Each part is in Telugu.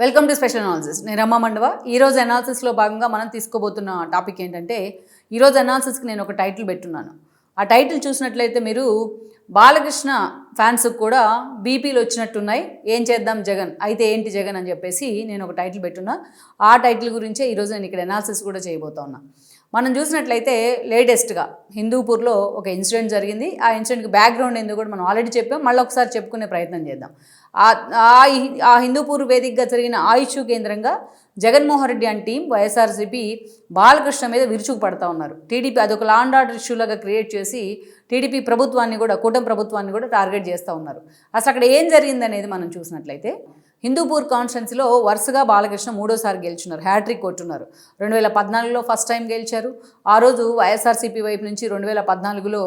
Welcome to special analysis. నేను రమ్మ మండవ. ఈరోజు అనాలిసిస్లో భాగంగా మనం తీసుకోబోతున్న టాపిక్ ఏంటంటే, ఈరోజు అనాలిసిస్కి నేను ఒక టైటిల్ పెట్టున్నాను. ఆ టైటిల్ చూసినట్లయితే మీరు బాలకృష్ణ ఫ్యాన్స్కి కూడా బీపీలు వచ్చినట్టున్నాయి, ఏం చేద్దాం జగన్, అయితే ఏంటి జగన్ అని చెప్పేసి నేను ఒక టైటిల్ పెట్టున్నా. ఆ టైటిల్ గురించే ఈరోజు నేను ఇక్కడ అనాలిసిస్ కూడా చేయబోతా ఉన్నా. మనం చూసినట్లయితే లేటెస్ట్గా హిందూపూర్లో ఒక ఇన్సిడెంట్ జరిగింది. ఆ ఇన్సిడెంట్కి బ్యాక్గ్రౌండ్ ఎందుకు కూడా మనం ఆల్రెడీ చెప్పాం, మళ్ళీ ఒకసారి చెప్పుకునే ప్రయత్నం చేద్దాం. ఆ హిందూపూర్ వేదికగా జరిగిన ఆయుష్ కేంద్రంగా జగన్మోహన్ రెడ్డి అండ్ టీం వైఎస్ఆర్సీపీ బాలకృష్ణ మీద విరుచుకు పడతా ఉన్నారు. టీడీపీ అదొక లా అండ్ ఆర్డర్ ఇష్యూలాగా క్రియేట్ చేసి టీడీపీ ప్రభుత్వాన్ని కూడా, కూటమి ప్రభుత్వాన్ని కూడా టార్గెట్ చేస్తూ ఉన్నారు. అసలు అక్కడ ఏం జరిగిందనేది మనం చూసినట్లయితే, హిందూపూర్ కాన్స్టిట్యున్సీలో వరుసగా బాలకృష్ణ మూడోసారి గెలుచున్నారు, హ్యాట్రిక్ కొట్టున్నారు. 2014లో ఫస్ట్ టైం గెలిచారు. ఆ రోజు వైఎస్ఆర్సీపీ వైపు నుంచి 2014లో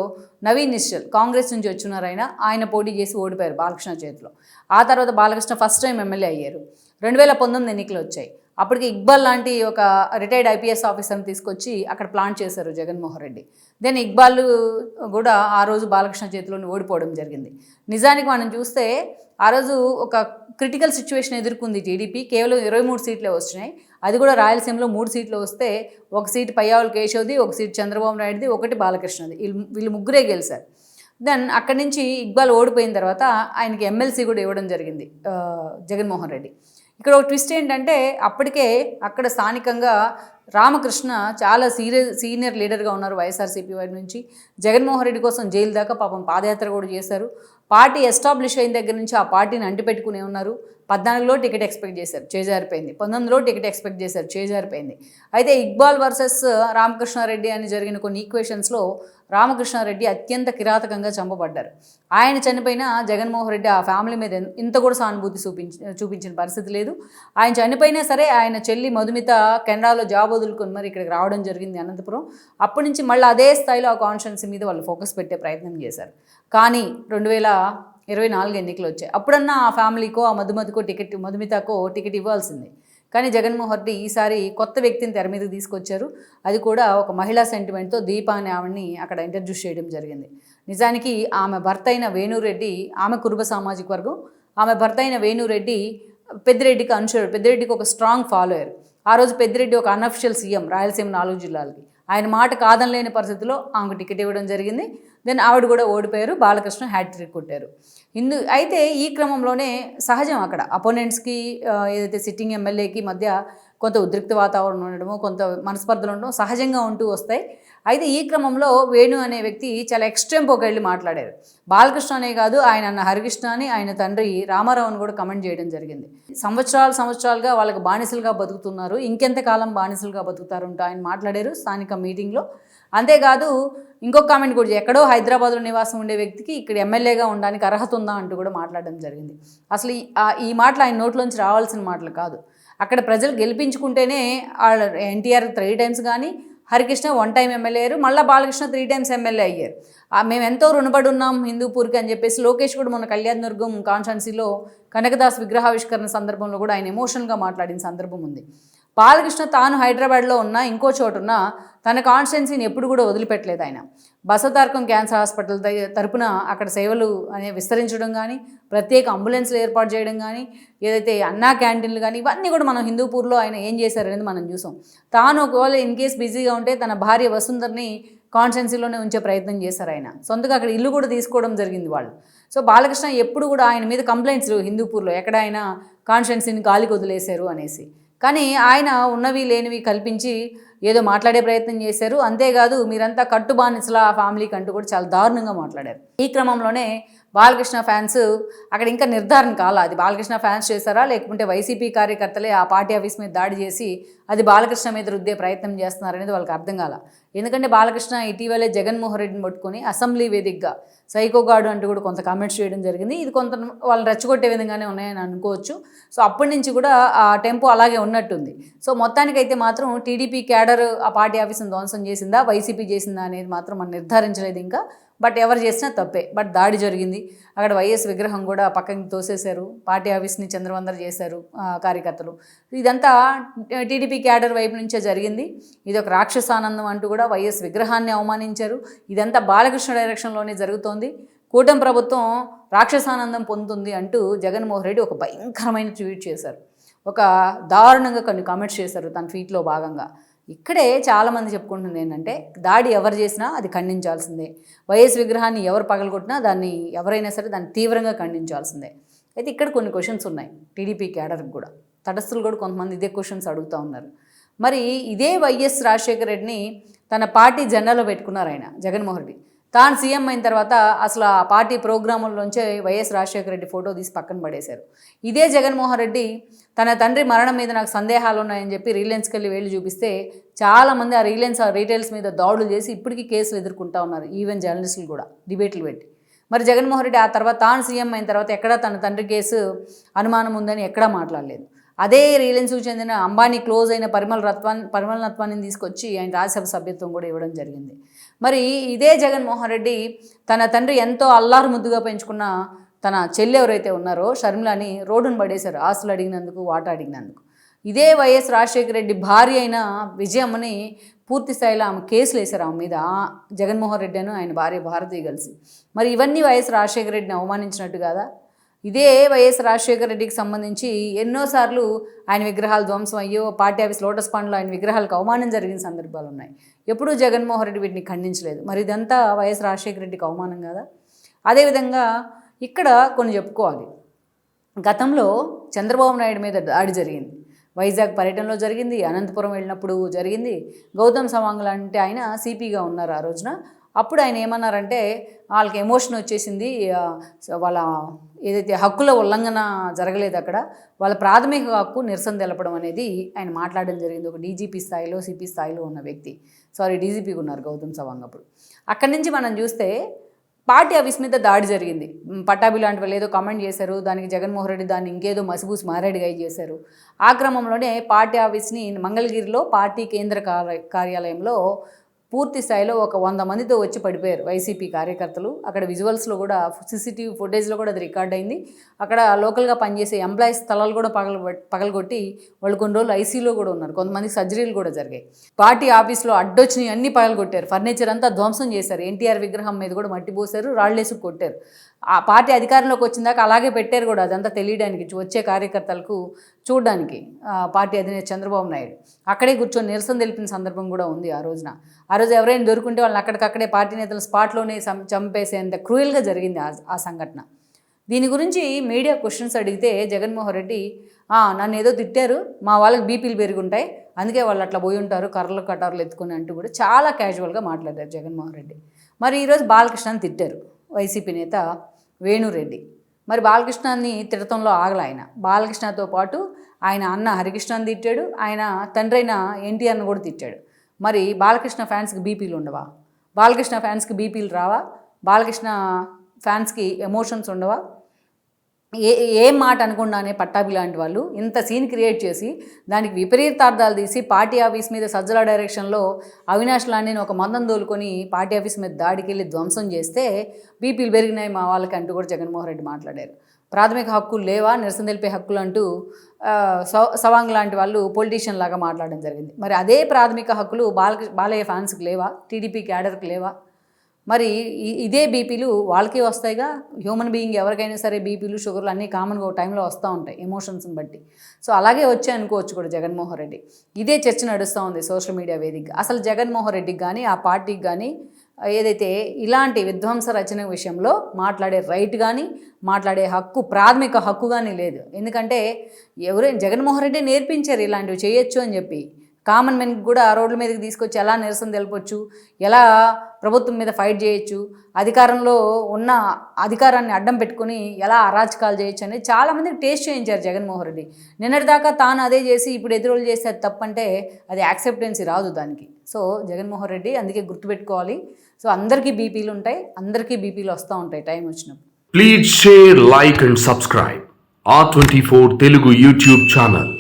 నవీన్ నిశ్చల్ కాంగ్రెస్ నుంచి వచ్చున్నారు. ఆయన పోటీ చేసి ఓడిపోయారు బాలకృష్ణ చేతిలో. ఆ తర్వాత బాలకృష్ణ ఫస్ట్ టైం ఎమ్మెల్యే అయ్యారు. 2019 ఎన్నికలు వచ్చాయి. అప్పటికి ఇక్బాల్ లాంటి ఒక రిటైర్డ్ ఐపీఎస్ ఆఫీసర్ని తీసుకొచ్చి అక్కడ ప్లాన్ చేశారు జగన్మోహన్ రెడ్డి. దెన్ ఇక్బాల్ కూడా ఆ రోజు బాలకృష్ణ చేతిలోని ఓడిపోవడం జరిగింది. నిజానికి మనం చూస్తే ఆ రోజు ఒక క్రిటికల్ సిచ్యువేషన్ ఎదుర్కొంది టీడీపీ. కేవలం 23 సీట్లే వచ్చినాయి. అది కూడా రాయలసీమలో 3 సీట్లు వస్తే, ఒక సీటు పయ్యావుల కేశవ్ది, ఒక సీటు చంద్రబాబు నాయుడుది, ఒకటి బాలకృష్ణది. వీళ్ళు ముగ్గురే గెలిచారు. దెన్ అక్కడి నుంచి ఇక్బాల్ ఓడిపోయిన తర్వాత ఆయనకి ఎమ్మెల్సీ కూడా ఇవ్వడం జరిగింది జగన్మోహన్ రెడ్డి. ఇక్కడ ఒక ట్విస్ట్ ఏంటంటే, అప్పటికే అక్కడ స్థానికంగా రామకృష్ణ చాలా సీనియర్ లీడర్గా ఉన్నారు వైఎస్ఆర్సీపీ వారి నుంచి. జగన్మోహన్ రెడ్డి కోసం జైలు దాకా పాపం పాదయాత్ర కూడా చేశారు. పార్టీ ఎస్టాబ్లిష్ అయిన దగ్గర నుంచి ఆ పార్టీని అంటిపెట్టుకునే ఉన్నారు. 14లో టికెట్ ఎక్స్పెక్ట్ చేశారు, చేజారిపోయింది. 19లో టికెట్ ఎక్స్పెక్ట్ చేశారు, చేజారిపోయింది. అయితే ఇక్బాల్ వర్సెస్ రామకృష్ణారెడ్డి అని జరిగిన కొన్ని ఈక్వేషన్స్లో రామకృష్ణారెడ్డి అత్యంత కిరాతకంగా చంపబడ్డారు. ఆయన చనిపోయినా జగన్మోహన్ రెడ్డి ఆ ఫ్యామిలీ మీద ఇంత కూడా సానుభూతి చూపించిన పరిస్థితి లేదు. ఆయన చనిపోయినా సరే ఆయన చెల్లి మధుమిత కెనడాలో జాబ్ వదులుకొని మరి ఇక్కడికి రావడం జరిగింది అనంతపురం. అప్పటి నుంచి మళ్ళీ అదే స్థాయిలో ఆ కాన్స్టిట్యున్సీ మీద వాళ్ళు ఫోకస్ పెట్టే ప్రయత్నం చేశారు. కానీ 2024 ఎన్నికలు వచ్చాయి. అప్పుడన్నా ఆ ఫ్యామిలీకో, ఆ మధుమితకో టికెట్ ఇవ్వాల్సిందే. కానీ జగన్మోహన్ రెడ్డి ఈసారి కొత్త వ్యక్తిని తెర మీదకి తీసుకొచ్చారు. అది కూడా ఒక మహిళా సెంటిమెంట్తో దీపా అనే ఆవిడని అక్కడ ఇంట్రడ్యూస్ చేయడం జరిగింది. నిజానికి ఆమె భర్త అయిన వేణురెడ్డి, ఆమె కురుబ సామాజిక వర్గం. ఆమె భర్త అయిన వేణురెడ్డి పెద్దిరెడ్డికి అనుచరుడు, పెద్దిరెడ్డికి ఒక స్ట్రాంగ్ ఫాలోయర్. ఆ రోజు పెద్దిరెడ్డి ఒక అన్అఫిషియల్ సీఎం రాయలసీమ 4 జిల్లాలకి. ఆయన మాట కాదనలేని పరిస్థితిలో ఆమెకు టికెట్ ఇవ్వడం జరిగింది. దెన్ ఆవిడ కూడా ఓడిపోయారు. బాలకృష్ణ హ్యాట్రిక్ కొట్టారు. అయితే ఈ క్రమంలోనే సహజం అక్కడ అపోనెంట్స్కి, ఏదైతే సిట్టింగ్ ఎమ్మెల్యేకి మధ్య కొంత ఉద్రిక్త వాతావరణం ఉండడము, కొంత మనస్పర్ధలు ఉండడం సహజంగా ఉంటూ వస్తాయి. అయితే ఈ క్రమంలో వేణు అనే వ్యక్తి చాలా ఎక్స్ట్రీమ్కి వెళ్ళి మాట్లాడారు. బాలకృష్ణ అనే కాదు, ఆయన అన్న హరికృష్ణ అని, ఆయన తండ్రి రామారావుని కూడా కమెంట్ చేయడం జరిగింది. సంవత్సరాలుగా వాళ్ళకి బానిసలుగా బతుకుతున్నారు, ఇంకెంతకాలం బానిసలుగా బతుకుతారు అంటూ ఆయన మాట్లాడారు స్థానిక మీటింగ్లో. అంతేకాదు ఇంకొక కామెంట్ కూడా, ఎక్కడో హైదరాబాద్లో నివాసం ఉండే వ్యక్తికి ఇక్కడ ఎమ్మెల్యేగా ఉండడానికి అర్హత ఉందా అంటూ కూడా మాట్లాడడం జరిగింది. అసలు ఈ మాటలు ఆయన నోట్లోంచి రావాల్సిన మాటలు కాదు. అక్కడ ప్రజలు గెలిపించుకుంటేనే ఎన్టీఆర్ 3 టైమ్స్ కానీ, హరికృష్ణ 1 టైం ఎమ్మెల్యే అయ్యారు, మళ్ళీ బాలకృష్ణ 3 టైమ్స్ ఎమ్మెల్యే అయ్యారు. మేము ఎంతో రుణపడి ఉన్నాం హిందూపూర్కి అని చెప్పేసి లోకేష్ కూడా మన కళ్యాణదుర్గం కాన్స్టిట్యున్సీలో కనకదాస్ విగ్రహావిష్కరణ సందర్భంలో కూడా ఆయన ఎమోషనల్గా మాట్లాడిన సందర్భం ఉంది. బాలకృష్ణ తాను హైదరాబాద్లో ఉన్నా, ఇంకో చోటు ఉన్నా, తన కాన్స్టిట్యున్సీని ఎప్పుడు కూడా వదిలిపెట్టలేదు. ఆయన బసవతారకం క్యాన్సర్ హాస్పిటల్ తరపున అక్కడ సేవలు విస్తరించడం కానీ, ప్రత్యేక అంబులెన్స్లు ఏర్పాటు చేయడం కానీ, ఏదైతే అన్నా క్యాంటీన్లు కానీ, ఇవన్నీ కూడా మనం హిందూపూర్లో ఆయన ఏం చేశారనేది మనం చూసాం. తాను ఒకవేళ ఇన్ కేస్ బిజీగా ఉంటే తన భార్య వసుంధర్ని కాన్స్టిట్యున్సీలోనే ఉంచే ప్రయత్నం చేశారు. ఆయన సొంతగా అక్కడ ఇల్లు కూడా తీసుకోవడం జరిగింది వాళ్ళు. సో బాలకృష్ణ ఎప్పుడు కూడా ఆయన మీద కంప్లైంట్స్ హిందూపూర్లో ఎక్కడ ఆయన కాన్స్టిట్యున్సీని గాలికి వదిలేశారు అనేసి. కానీ ఆయన ఉన్నవి లేనివి కల్పించి ఏదో మాట్లాడే ప్రయత్నం చేశారు. అంతేకాదు మీరంతా కట్టు బానిసల ఆ ఫ్యామిలీకి అంటూ కూడా చాలా దారుణంగా మాట్లాడారు. ఈ క్రమంలోనే బాలకృష్ణ ఫ్యాన్స్ అక్కడ ఇంకా నిర్ధారణ కాలా, అది బాలకృష్ణ ఫ్యాన్స్ చేశారా లేకుంటే వైసీపీ కార్యకర్తలే ఆ పార్టీ ఆఫీస్ మీద దాడి చేసి అది బాలకృష్ణ మీద రుద్దే ప్రయత్నం చేస్తున్నారనేది వాళ్ళకి అర్థం కాల. ఎందుకంటే బాలకృష్ణ ఇటీవలే జగన్మోహన్ రెడ్డిని పట్టుకొని అసెంబ్లీ వేదికగా సైకోగాడు అంటూ కూడా కొంత కామెంట్స్ చేయడం జరిగింది. ఇది కొంత వాళ్ళని రెచ్చగొట్టే విధంగానే ఉన్నాయని అనుకోవచ్చు. సో అప్పటి నుంచి కూడా ఆ టెంపో అలాగే ఉన్నట్టుంది. సో మొత్తానికైతే మాత్రం టీడీపీ క్యాడర్ ఆ పార్టీ ఆఫీస్ని ధ్వంసం చేసిందా, వైసీపీ చేసిందా అనేది మాత్రం మనం నిర్ధారించలేదు ఇంకా. బట్ ఎవరు చేసినా తప్పే. బట్ దాడి జరిగింది. అక్కడ వైఎస్ విగ్రహం కూడా పక్కకి తోసేశారు, పార్టీ ఆఫీస్ని చంద్రవందర చేశారు కార్యకర్తలు. ఇదంతా టీడీపీ క్యాడర్ వైపు నుంచే జరిగింది. ఇది ఒక రాక్షసానందం అంటూ కూడా వైఎస్ విగ్రహాన్ని అవమానించారు. ఇదంతా బాలకృష్ణ డైరెక్షన్లోనే జరుగుతోంది. కూటమి ప్రభుత్వం రాక్షసానందం పొందుతుంది అంటూ జగన్మోహన్ రెడ్డి ఒక భయంకరమైన ట్వీట్ చేశారు. ఒక దారుణంగా కొన్ని కామెంట్స్ చేశారు తన ట్వీట్లో భాగంగా. ఇక్కడే చాలామంది చెప్పుకుంటుంది ఏంటంటే దాడి ఎవరు చేసినా అది ఖండించాల్సిందే, వైఎస్ విగ్రహాన్ని ఎవరు పగలగొట్టినా దాన్ని ఎవరైనా సరే దాన్ని తీవ్రంగా ఖండించాల్సిందే. అయితే ఇక్కడ కొన్ని క్వశ్చన్స్ ఉన్నాయి టీడీపీ క్యాడర్కి కూడా, తటస్థులు కూడా కొంతమంది ఇదే క్వశ్చన్స్ అడుగుతూ ఉన్నారు. మరి ఇదే వైఎస్ రాజశేఖర రెడ్డిని తన పార్టీ జెండాలో పెట్టుకున్నారు ఆయన జగన్మోహన్ రెడ్డి. తాను సీఎం అయిన తర్వాత అసలు ఆ పార్టీ ప్రోగ్రాముల్లోంచే వైఎస్ రాజశేఖర రెడ్డి ఫోటో తీసి పక్కన పడేశారు. ఇదే జగన్మోహన్ రెడ్డి తన తండ్రి మరణం మీద నాకు సందేహాలు ఉన్నాయని చెప్పి రిలయన్స్కి వెళ్ళి వేలు చూపిస్తే చాలామంది ఆ రిలయన్స్ రీటైల్స్ మీద దాడులు చేసి ఇప్పటికీ కేసులు ఎదుర్కొంటూ ఉన్నారు, ఈవెన్ జర్నలిస్టులు కూడా డిబేట్లు పెట్టి. మరి జగన్మోహన్ రెడ్డి ఆ తర్వాత తాను సీఎం అయిన తర్వాత ఎక్కడా తన తండ్రి కేసు అనుమానం ఉందని ఎక్కడా మాట్లాడలేదు. అదే రిలయన్స్కు చెందిన అంబానీ క్లోజ్ అయిన పరిమళనత్వాన్ని తీసుకొచ్చి ఆయన రాజ్యసభ సభ్యత్వం కూడా ఇవ్వడం జరిగింది. మరి ఇదే జగన్మోహన్ రెడ్డి తన తండ్రి ఎంతో అల్లారు ముద్దుగా పెంచుకున్న తన చెల్లి ఎవరైతే ఉన్నారో షర్మిలని రోడ్డును పడేశారు ఆస్తులు అడిగినందుకు, వాటా అడిగినందుకు. ఇదే వైఎస్ రాజశేఖర రెడ్డి భార్య అయిన విజయమ్మని పూర్తి స్థాయిలో ఆమె కేసులు వేశారు ఆమె మీద, జగన్మోహన్ రెడ్డి అని ఆయన భార్య భారతి కలిసి. మరి ఇవన్నీ వైఎస్ రాజశేఖర రెడ్డిని అవమానించినట్టు కాదా? ఇదే వైఎస్ రాజశేఖర రెడ్డికి సంబంధించి ఎన్నోసార్లు ఆయన విగ్రహాలు ధ్వంసం అయ్యో, పార్టీ ఆఫీస్ లోటస్ పాండ్లో ఆయన విగ్రహాలకు అవమానం జరిగిన సందర్భాలు ఉన్నాయి. ఎప్పుడూ జగన్మోహన్ రెడ్డి వీటిని ఖండించలేదు. మరి ఇదంతా వైఎస్ రాజశేఖర రెడ్డికి అవమానం కదా? అదేవిధంగా ఇక్కడ కొన్ని చెప్పుకోవాలి. గతంలో చంద్రబాబు నాయుడు మీద దాడి జరిగింది, వైజాగ్ పర్యటనలో జరిగింది, అనంతపురం వెళ్ళినప్పుడు జరిగింది. గౌతమ్ సవాంగ్ లాంటి ఆయన సిపిగా ఉన్నారు ఆ రోజున. అప్పుడు ఆయన ఏమన్నారంటే వాళ్ళకి ఎమోషన్ వచ్చేసింది, వాళ్ళ ఏదైతే హక్కుల ఉల్లంఘన జరగలేదు అక్కడ, వాళ్ళ ప్రాథమిక హక్కు నిరసన తెలపడం అనేది ఆయన మాట్లాడడం జరిగింది. ఒక డీజీపీ స్థాయిలో సిపి స్థాయిలో ఉన్న వ్యక్తి, డీజీపీగా ఉన్నారు గౌతమ్ సవాంగ్ అప్పుడు. అక్కడి నుంచి మనం చూస్తే పార్టీ ఆఫీస్ మీద దాడి జరిగింది. పట్టాభి లాంటి వాళ్ళు ఏదో కామెంట్ చేశారు, దానికి జగన్మోహన్ రెడ్డి దాన్ని ఇంకేదో మసిబూసి మారేడుగా చేశారు. ఆ క్రమంలోనే పార్టీ ఆఫీస్ని మంగళగిరిలో పార్టీ కేంద్ర కార్యాలయంలో పూర్తి స్థాయిలో ఒక 100 మందితో వచ్చి పడిపోయారు వైసీపీ కార్యకర్తలు. అక్కడ విజువల్స్లో కూడా సీసీటీవీ ఫుటేజ్లో కూడా అది రికార్డ్ అయింది. అక్కడ లోకల్గా పనిచేసే ఎంప్లాయీస్ స్థలాలు కూడా పగలగొట్టి వాళ్ళు కొన్ని రోజులు ఐసీలో కూడా ఉన్నారు, కొంతమంది సర్జరీలు కూడా జరిగాయి. పార్టీ ఆఫీస్లో అడ్డొచ్చినవి అన్నీ పగలగొట్టారు, ఫర్నిచర్ అంతా ధ్వంసం చేశారు, ఎన్టీఆర్ విగ్రహం మీద కూడా మట్టి పోశారు, రాళ్ళేసి కొట్టారు. ఆ పార్టీ అధికారంలోకి వచ్చిందాక అలాగే పెట్టారు కూడా, అదంతా తెలియడానికి వచ్చే కార్యకర్తలకు చూడడానికి. పార్టీ అధినేత చంద్రబాబు నాయుడు అక్కడే కూర్చొని నిరసన తెలిపిన సందర్భం కూడా ఉంది ఆ రోజున. ఆ రోజు ఎవరైనా దొరుకుంటే వాళ్ళని అక్కడికక్కడే పార్టీ నేతలు స్పాట్లోనే చంపేసేంత క్రూయల్గా జరిగింది ఆ సంఘటన. దీని గురించి మీడియా క్వశ్చన్స్ అడిగితే జగన్మోహన్ రెడ్డి నన్ను ఏదో తిట్టారు, మా వాళ్ళకి బీపీలు పెరుగుంటాయి, అందుకే వాళ్ళు అట్లా పోయి ఉంటారు కర్రలు కటార్లు ఎత్తుకుని అంటూ కూడా చాలా క్యాజువల్గా మాట్లాడారు జగన్మోహన్ రెడ్డి. మరి ఈరోజు బాలకృష్ణని తిట్టారు వైసీపీ నేత వేణురెడ్డి. మరి బాలకృష్ణని తిట్టడంలో ఆగల ఆయన. బాలకృష్ణతో పాటు ఆయన అన్న హరికృష్ణని తిట్టాడు, ఆయన తండ్రి అయిన ఎన్టీఆర్ని కూడా తిట్టాడు. మరి బాలకృష్ణ ఫ్యాన్స్కి బీపీలు ఉండవా? బాలకృష్ణ ఫ్యాన్స్కి బీపీలు రావా? బాలకృష్ణ ఫ్యాన్స్కి ఎమోషన్స్ ఉండవా? ఏం మాట అనుకుండానే పట్టాభి లాంటి వాళ్ళు ఇంత సీన్ క్రియేట్ చేసి దానికి విపరీతార్థాలు తీసి పార్టీ ఆఫీస్ మీద సజ్జల డైరెక్షన్లో అవినాష్ లాంటిని ఒక మందం దోలుకొని పార్టీ ఆఫీస్ మీద దాడికి వెళ్ళి ధ్వంసం చేస్తే బీపీలు పెరిగినాయి మా వాళ్ళకి అంటూ కూడా జగన్మోహన్ రెడ్డి మాట్లాడారు. ప్రాథమిక హక్కులు లేవా, నిరసన తెలిపే హక్కులు అంటూ సవాంగ్ లాంటి వాళ్ళు పొలిటీషియన్ లాగా మాట్లాడడం జరిగింది. మరి అదే ప్రాథమిక హక్కులు బాలయ్య ఫ్యాన్స్కి లేవా, టీడీపీ క్యాడర్కి లేవా? మరి ఇదే బీపీలు వాళ్ళకి వస్తాయిగా. హ్యూమన్ బీయింగ్ ఎవరికైనా సరే బీపీలు షుగర్లు అన్నీ కామన్గా ఒక టైంలో వస్తూ ఉంటాయి ఎమోషన్స్ని బట్టి. సో అలాగే వచ్చాయి అనుకోవచ్చు కూడా జగన్మోహన్ రెడ్డి. ఇదే చర్చ నడుస్తూ ఉంది సోషల్ మీడియా వేదికగా. అసలు జగన్మోహన్ రెడ్డికి కానీ ఆ పార్టీకి కానీ ఏదైతే ఇలాంటి విధ్వంస రచన విషయంలో మాట్లాడే రైట్ కానీ మాట్లాడే హక్కు, ప్రాథమిక హక్కు కానీ లేదు. ఎందుకంటే ఎవరైనా జగన్మోహన్ రెడ్డి నేర్పించారు ఇలాంటివి చేయొచ్చు అని చెప్పి. కామన్ మెన్కి కూడా రోడ్ల మీదకి తీసుకొచ్చి ఎలా నిరసన తెలపొచ్చు, ఎలా ప్రభుత్వం మీద ఫైట్ చేయొచ్చు, అధికారంలో ఉన్న అధికారాన్ని అడ్డం పెట్టుకుని ఎలా అరాచకాలు చేయొచ్చు అనేది చాలామందికి టేస్ట్ చేయించారు జగన్మోహన్ రెడ్డి. నిన్నటిదాకా తాను అదే చేసి ఇప్పుడు ఎదురోళ్ళు చేస్తే అది తప్పంటే అది యాక్సెప్టెన్సీ రాదు దానికి. సో జగన్మోహన్ రెడ్డి అందుకే గుర్తుపెట్టుకోవాలి. సో అందరికీ బీపీలు ఉంటాయి, అందరికీ బీపీలు వస్తూ ఉంటాయి టైం వచ్చినప్పుడు. Please share, like and subscribe R24 Telugu YouTube channel.